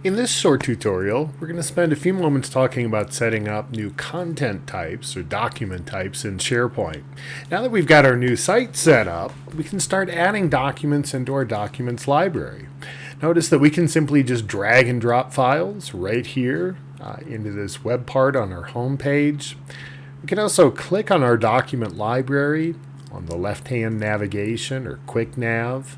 In this short tutorial, we're going to spend a few moments talking about setting up new content types or document types in SharePoint. Now that we've got our new site set up, we can start adding documents into our documents library. Notice that we can simply just drag and drop files right here into this web part on our home page. We can also click on our document library on the left-hand navigation or quick nav.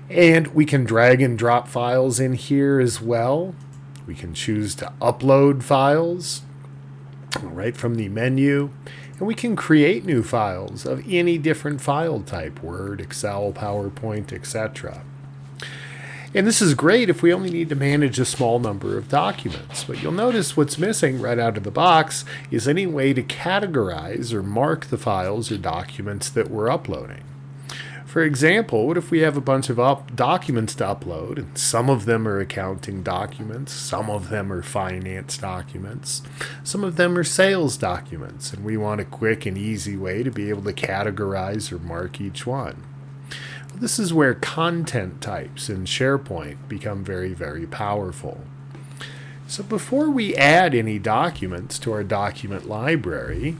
And we can drag and drop files in here as well. We can choose to upload files right from the menu. And we can create new files of any different file type, Word, Excel, PowerPoint, etc. And this is great if we only need to manage a small number of documents. But you'll notice what's missing right out of the box is any way to categorize or mark the files or documents that we're uploading. For example, what if we have a bunch of documents to upload, and some of them are accounting documents, some of them are finance documents, some of them are sales documents, and we want a quick and easy way to be able to categorize or mark each one. Well, this is where content types in SharePoint become very, very powerful. So before we add any documents to our document library,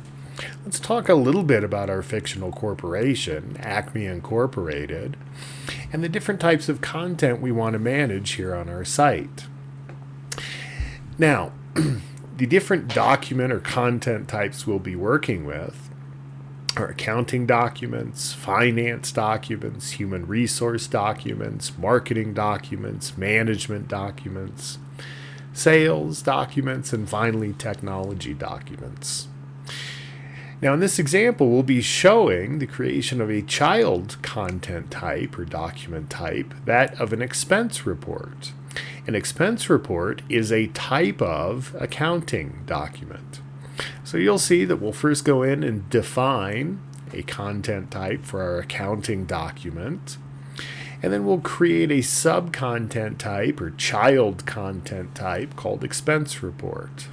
let's talk a little bit about our fictional corporation, Acme Incorporated, and the different types of content we want to manage here on our site. Now, the different document or content types we'll be working with are accounting documents, finance documents, human resource documents, marketing documents, management documents, sales documents, and finally technology documents. Now in this example, we'll be showing the creation of a child content type or document type, that of an expense report. An expense report is a type of accounting document. So you'll see that we'll first go in and define a content type for our accounting document, and then we'll create a sub-content type or child content type called expense report.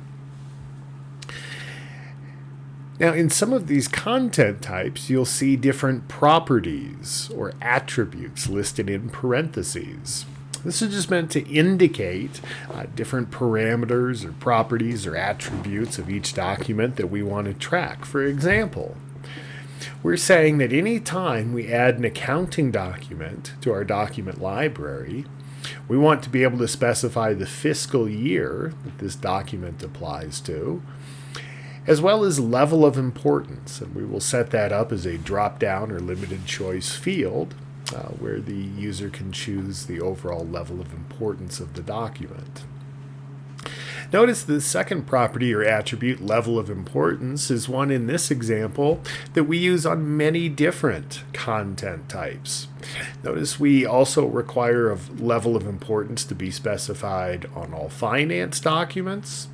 Now, in some of these content types, you'll see different properties or attributes listed in parentheses. This is just meant to indicate different parameters or properties or attributes of each document that we want to track. For example, we're saying that any time we add an accounting document to our document library, we want to be able to specify the fiscal year that this document applies to, as well as level of importance, and we will set that up as a drop-down or limited choice field where the user can choose the overall level of importance of the document. Notice the second property or attribute, level of importance, is one in this example that we use on many different content types. Notice we also require a level of importance to be specified on all finance documents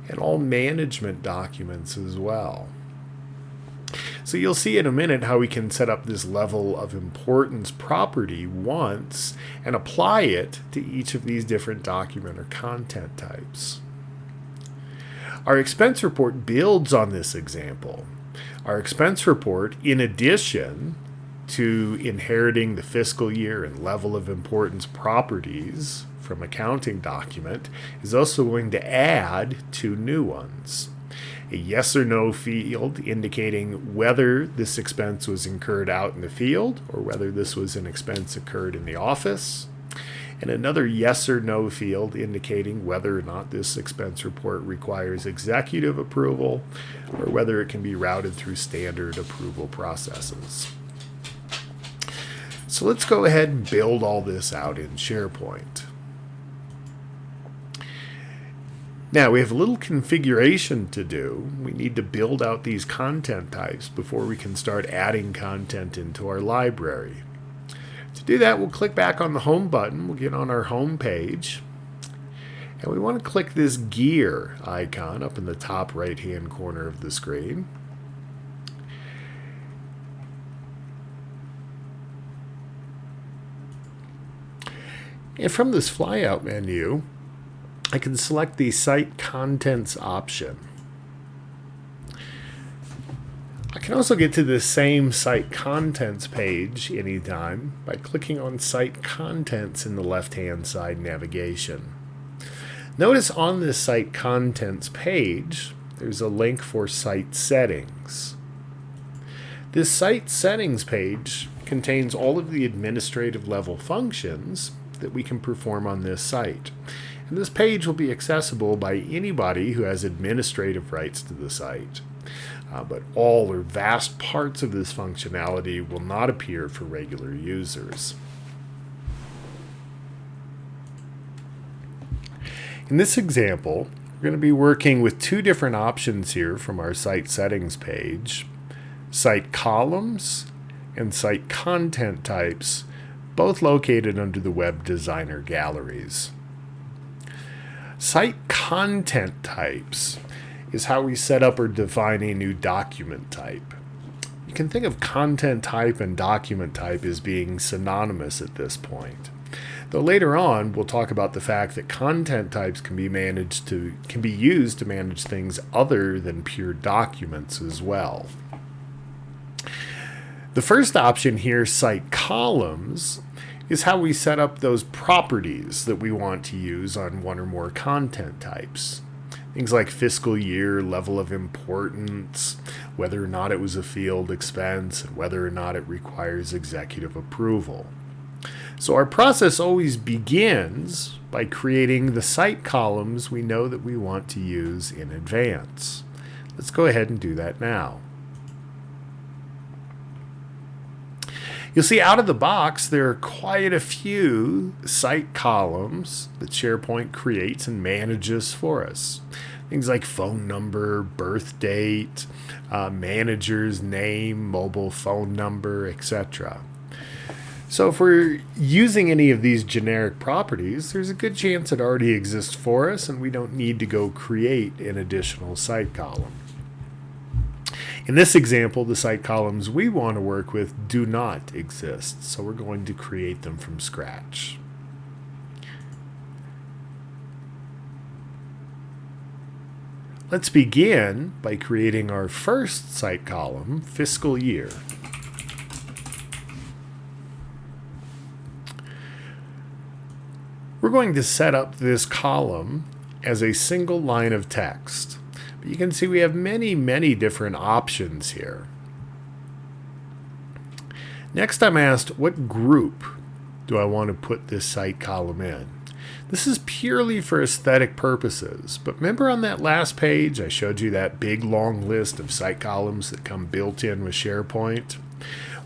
and all management documents as well. So you'll see in a minute how we can set up this level of importance property once and apply it to each of these different document or content types. Our expense report builds on this example. Our expense report, in addition to inheriting the fiscal year and level of importance properties from accounting document, is also going to add two new ones. A yes or no field indicating whether this expense was incurred out in the field or whether this was an expense incurred in the office, and another yes or no field indicating whether or not this expense report requires executive approval or whether it can be routed through standard approval processes. So let's go ahead and build all this out in SharePoint. Now we have a little configuration to do. We need to build out these content types before we can start adding content into our library. To do that, we'll click back on the home button. We'll get on our home page. And we want to click this gear icon up in the top right-hand corner of the screen. And from this flyout menu, I can select the Site Contents option. I You can also get to the same site contents page anytime by clicking on Site Contents in the left-hand side navigation. Notice on this Site Contents page, there's a link for Site Settings. This Site Settings page contains all of the administrative level functions that we can perform on this site. And this page will be accessible by anybody who has administrative rights to the site. But all or vast parts of this functionality will not appear for regular users. In this example, we're going to be working with two different options here from our Site Settings page: Site Columns and Site Content Types, both located under the Web Designer galleries. Site Content Types is how we set up or define a new document type. You can think of content type and document type as being synonymous at this point. Though later on we'll talk about the fact that content types can be used to manage things other than pure documents as well. The first option here, Site Columns, is how we set up those properties that we want to use on one or more content types. Things like fiscal year, level of importance, whether or not it was a field expense, and whether or not it requires executive approval. So our process always begins by creating the site columns we know that we want to use in advance. Let's go ahead and do that now. You'll see out of the box there are quite a few site columns that SharePoint creates and manages for us. Things like phone number, birth date, manager's name, mobile phone number, etc. So if we're using any of these generic properties, there's a good chance it already exists for us and we don't need to go create an additional site column. In this example, the site columns we want to work with do not exist, so we're going to create them from scratch. Let's begin by creating our first site column, fiscal year. We're going to set up this column as a single line of text. But you can see we have many different options here. Next, I'm asked, what group do I want to put this site column in? This is purely for aesthetic purposes, but remember on that last page I showed you that big long list of site columns that come built in with SharePoint?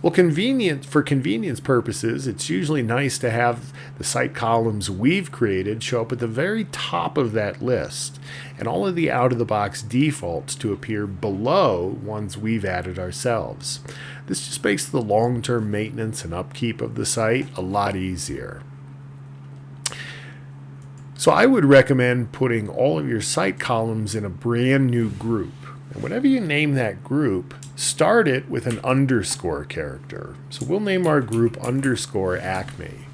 Well, for convenience purposes, it's usually nice to have the site columns we've created show up at the very top of that list, and all of the out-of-the-box defaults to appear below ones we've added ourselves. This just makes the long-term maintenance and upkeep of the site a lot easier. So I would recommend putting all of your site columns in a brand new group. And whenever you name that group, start it with an underscore character. So we'll name our group underscore Acme.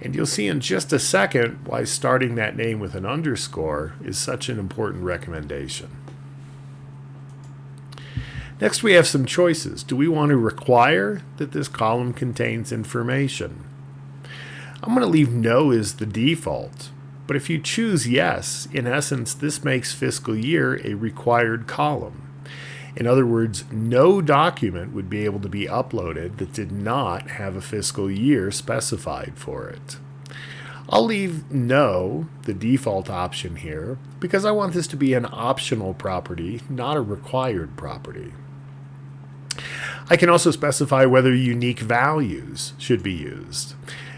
And you'll see in just a second why starting that name with an underscore is such an important recommendation. Next, we have some choices. Do we want to require that this column contains information? I'm going to leave no as the default. But if you choose yes, in essence, this makes fiscal year a required column. In other words, no document would be able to be uploaded that did not have a fiscal year specified for it. I'll leave no, the default option here, because I want this to be an optional property, not a required property. I can also specify whether unique values should be used.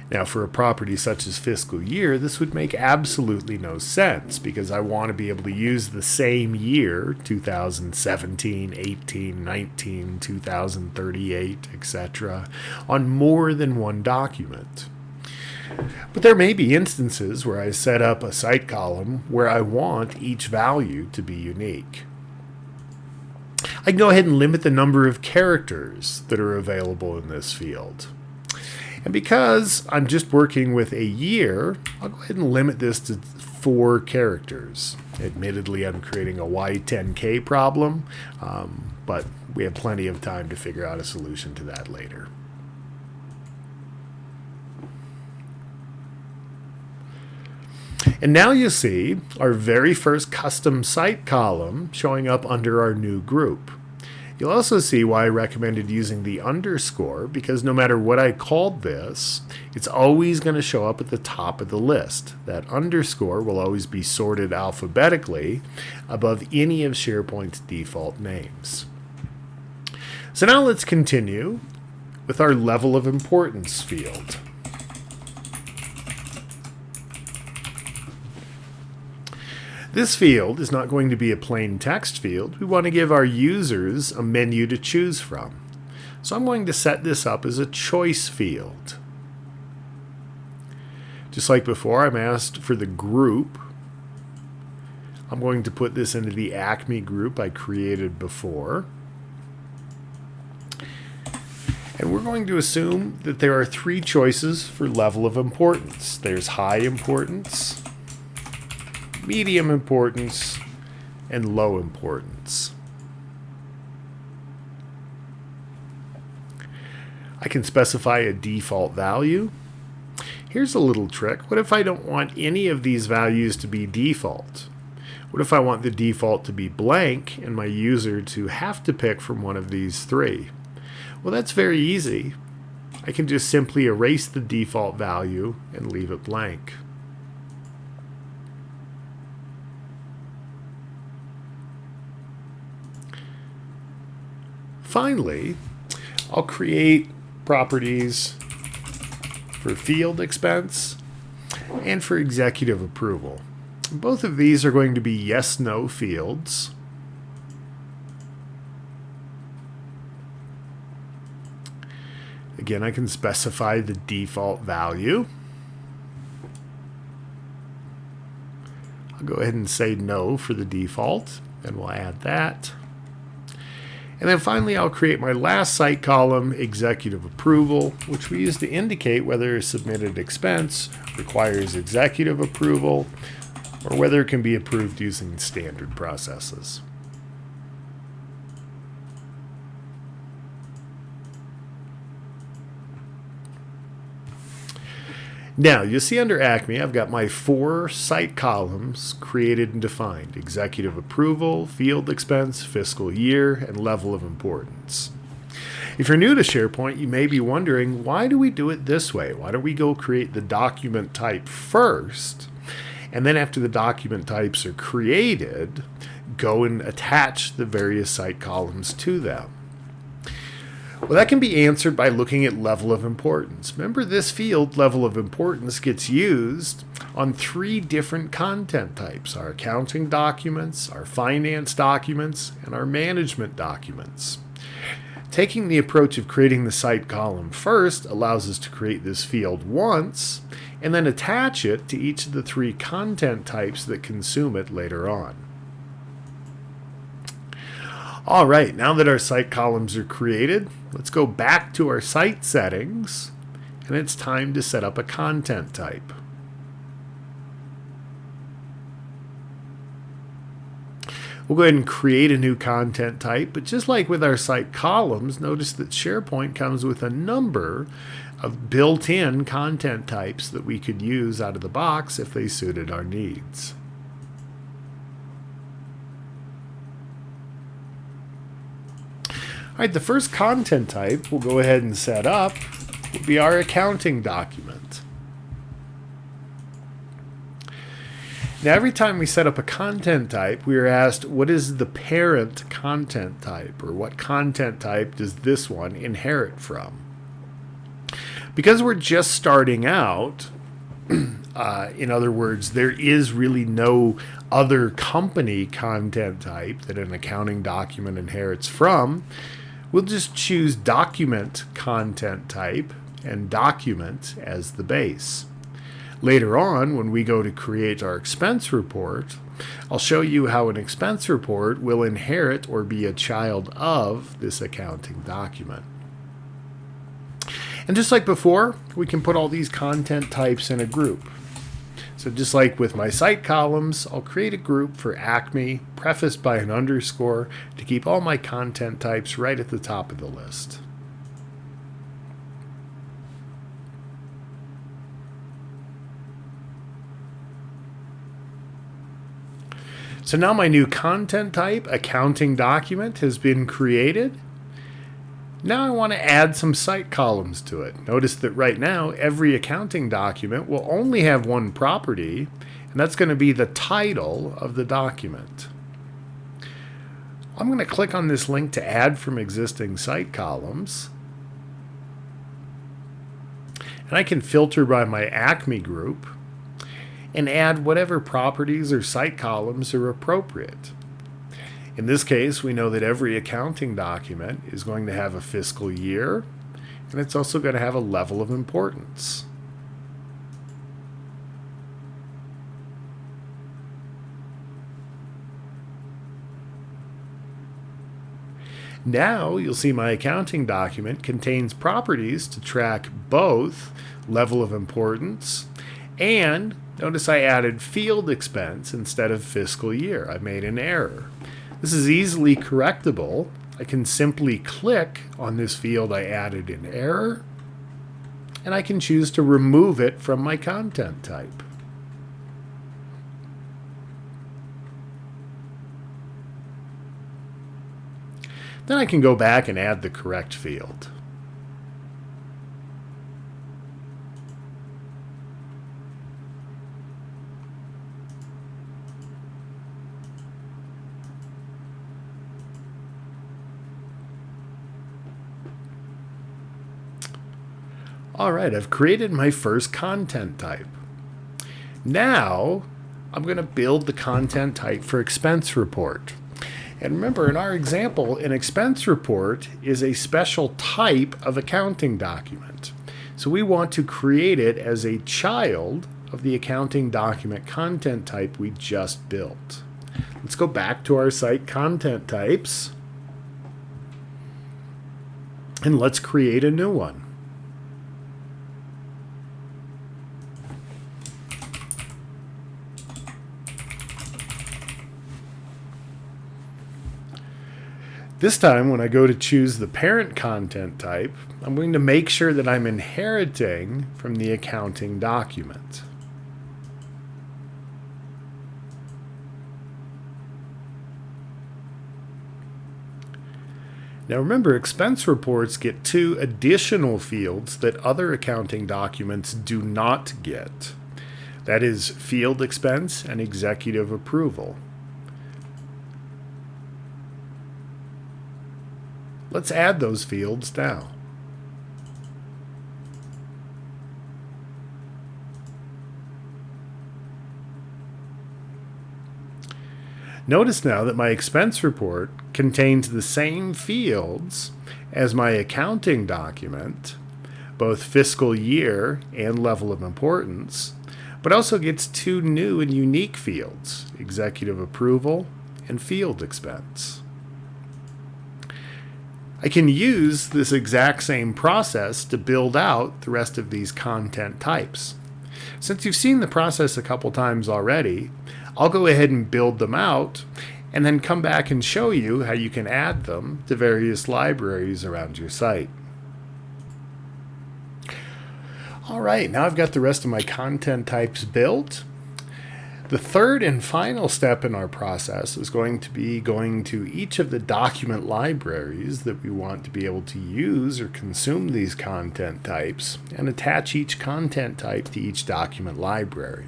Now, for a property such as fiscal year, this would make absolutely no sense because I want to be able to use the same year, 2017, 18, 19, 2038, etc., on more than one document. But there may be instances where I set up a site column where I want each value to be unique. I can go ahead and limit the number of characters that are available in this field. And because I'm just working with a year, I'll go ahead and limit this to 4 characters. Admittedly, I'm creating a Y10K problem, but we have plenty of time to figure out a solution to that later. And now you see our very first custom site column showing up under our new group. You'll also see why I recommended using the underscore, because no matter what I called this, it's always going to show up at the top of the list. That underscore will always be sorted alphabetically above any of SharePoint's default names. So now let's continue with our level of importance field. This field is not going to be a plain text field. We want to give our users a menu to choose from. So I'm going to set this up as a choice field. Just like before, I'm asked for the group. I'm going to put this into the Acme group I created before. And we're going to assume that there are 3 choices for level of importance. There's high importance, medium importance, and low importance. I can specify a default value. Here's a little trick. What if I don't want any of these values to be default? What if I want the default to be blank and my user to have to pick from one of these 3? Well, that's very easy. I can just simply erase the default value and leave it blank. Finally, I'll create properties for field expense and for executive approval. Both of these are going to be yes/no fields. Again, I can specify the default value. I'll go ahead and say no for the default, and we'll add that. And then finally, I'll create my last site column, executive approval, which we use to indicate whether a submitted expense requires executive approval or whether it can be approved using standard processes. Now, you'll see under Acme, I've got my 4 site columns created and defined: executive approval, field expense, fiscal year, and level of importance. If you're new to SharePoint, you may be wondering, why do we do it this way? Why don't we go create the document type first, and then after the document types are created, go and attach the various site columns to them? Well, that can be answered by looking at level of importance. Remember, this field, level of importance, gets used on 3 different content types: our accounting documents, our finance documents, and our management documents. Taking the approach of creating the site column first allows us to create this field once and then attach it to each of the 3 content types that consume it later on. All right, now that our site columns are created, let's go back to our site settings, and it's time to set up a content type. We'll go ahead and create a new content type, but just like with our site columns, notice that SharePoint comes with a number of built-in content types that we could use out of the box if they suited our needs. All right, the first content type we'll go ahead and set up will be our accounting document. Now, every time we set up a content type, we are asked, what is the parent content type, or what content type does this one inherit from? Because we're just starting out, in other words, there is really no other company content type that an accounting document inherits from, we'll just choose document content type and document as the base. Later on, when we go to create our expense report, I'll show you how an expense report will inherit or be a child of this accounting document. And just like before, we can put all these content types in a group. So just like with my site columns, I'll create a group for Acme, prefaced by an underscore, to keep all my content types right at the top of the list. So now my new content type, accounting document, has been created. Now I want to add some site columns to it. Notice that right now every accounting document will only have one property, and that's going to be the title of the document. I'm going to click on this link to add from existing site columns. And I can filter by my Acme group and add whatever properties or site columns are appropriate. In this case, we know that every accounting document is going to have a fiscal year, and it's also going to have a level of importance. Now you'll see my accounting document contains properties to track both level of importance and notice I added field expense instead of fiscal year. I made an error. This is easily correctable. I can simply click on this field I added in error, and I can choose to remove it from my content type. Then I can go back and add the correct field. All right, I've created my first content type. Now, I'm going to build the content type for expense report. And remember, in our example, an expense report is a special type of accounting document. So we want to create it as a child of the accounting document content type we just built. Let's go back to our site content types, and let's create a new one. This time, when I go to choose the parent content type, I'm going to make sure that I'm inheriting from the accounting document. Now remember, expense reports get 2 additional fields that other accounting documents do not get. That is field expense and executive approval. Let's add those fields now. Notice now that my expense report contains the same fields as my accounting document, both fiscal year and level of importance, but also gets 2 new and unique fields, executive approval and field expense. I can use this exact same process to build out the rest of these content types. Since you've seen the process a couple times already, I'll go ahead and build them out and then come back and show you how you can add them to various libraries around your site. All right, now I've got the rest of my content types built. The third and final step in our process is going to be going to each of the document libraries that we want to be able to use or consume these content types and attach each content type to each document library.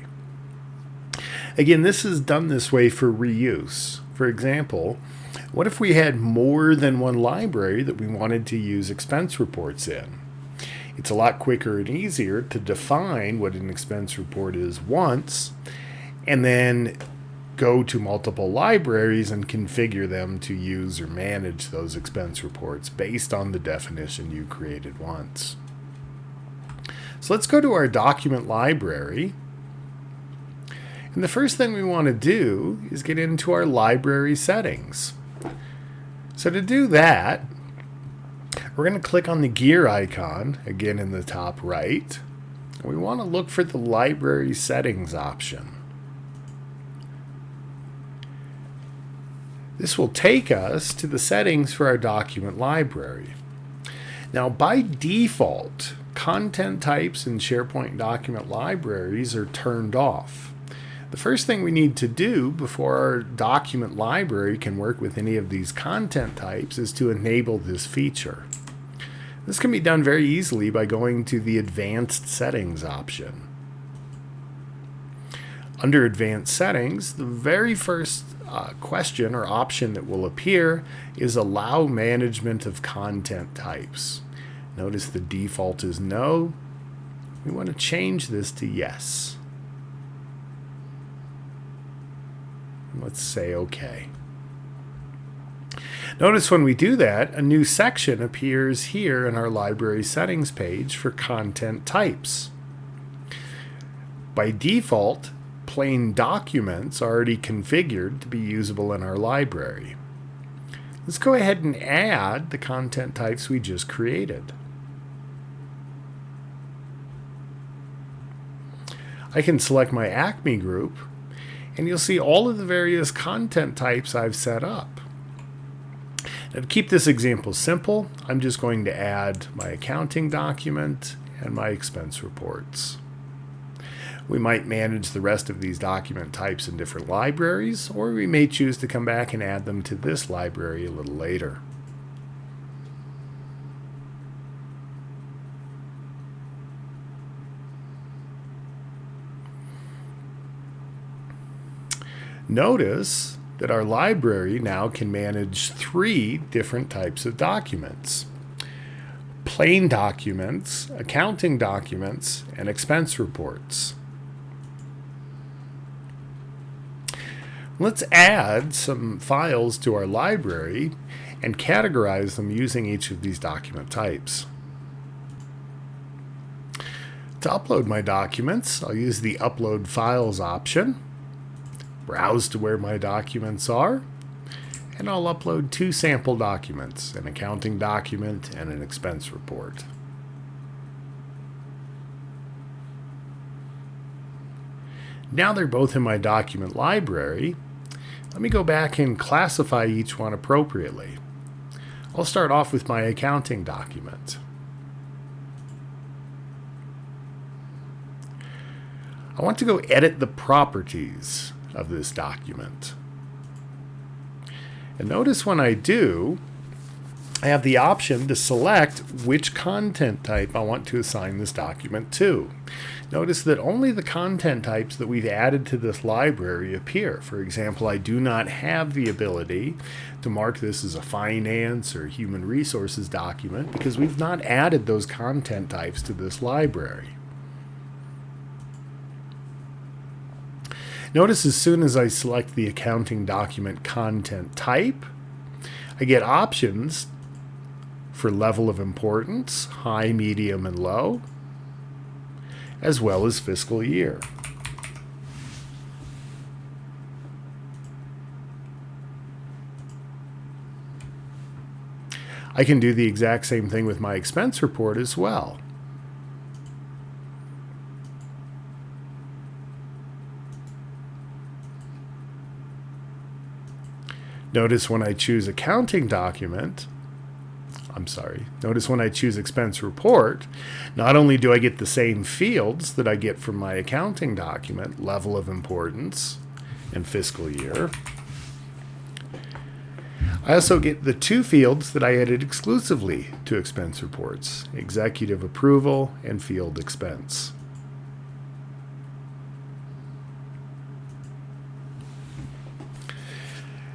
Again, this is done this way for reuse. For example, what if we had more than one library that we wanted to use expense reports in? It's a lot quicker and easier to define what an expense report is once, and then go to multiple libraries and configure them to use or manage those expense reports based on the definition you created once. So let's go to our document library. And the first thing we want to do is get into our library settings. So to do that, we're going to click on the gear icon, again in the top right, We want to look for the library settings option. This will take us to the settings for our document library. Now, by default, content types in SharePoint document libraries are turned off. The first thing we need to do before our document library can work with any of these content types is to enable this feature. This can be done very easily by going to the Advanced Settings option. Under Advanced Settings, the very first question or option that will appear is Allow Management of Content Types. Notice the default is no. We want to change this to yes. Let's say OK. Notice when we do that, a new section appears here in our library settings page for content types. By default, plain documents are already configured to be usable in our library. Let's go ahead and add the content types we just created. I can select my Acme group, and you'll see all of the various content types I've set up. Now, to keep this example simple, I'm just going to add my accounting document and my expense reports. We might manage the rest of these document types in different libraries, or we may choose to come back and add them to this library a little later. Notice that our library now can manage 3 different types of documents: plain documents, accounting documents, and expense reports. Let's add some files to our library and categorize them using each of these document types. To upload my documents, I'll use the Upload Files option. Browse to where my documents are, and I'll upload 2 sample documents, an accounting document and an expense report. Now they're both in my document library. Let me go back and classify each one appropriately. I'll start off with my accounting document. I want to go edit the properties of this document. And notice when I do, I have the option to select which content type I want to assign this document to. Notice that only the content types that we've added to this library appear. For example, I do not have the ability to mark this as a finance or human resources document because we've not added those content types to this library. Notice as soon as I select the accounting document content type, I get options for level of importance, high, medium, and low, as well as fiscal year. I can do the exact same thing with my expense report as well. Notice when I choose accounting document, notice when I choose expense report, not only do I get the same fields that I get from my accounting document, level of importance and fiscal year, I also get the 2 fields that I added exclusively to expense reports, executive approval and field expense.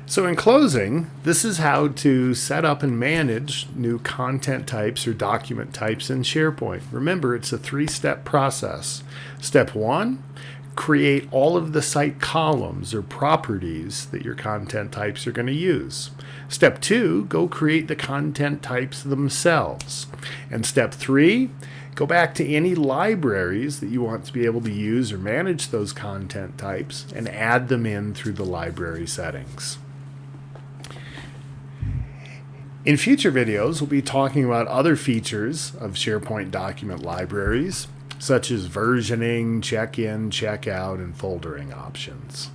So in closing, this is how to set up and manage new content types or document types in SharePoint. Remember, it's a 3-step process. Step 1, create all of the site columns or properties that your content types are going to use. Step 2, go create the content types themselves. And step 3, go back to any libraries that you want to be able to use or manage those content types and add them in through the library settings. In future videos, we'll be talking about other features of SharePoint document libraries, such as versioning, check-in, check-out, and foldering options.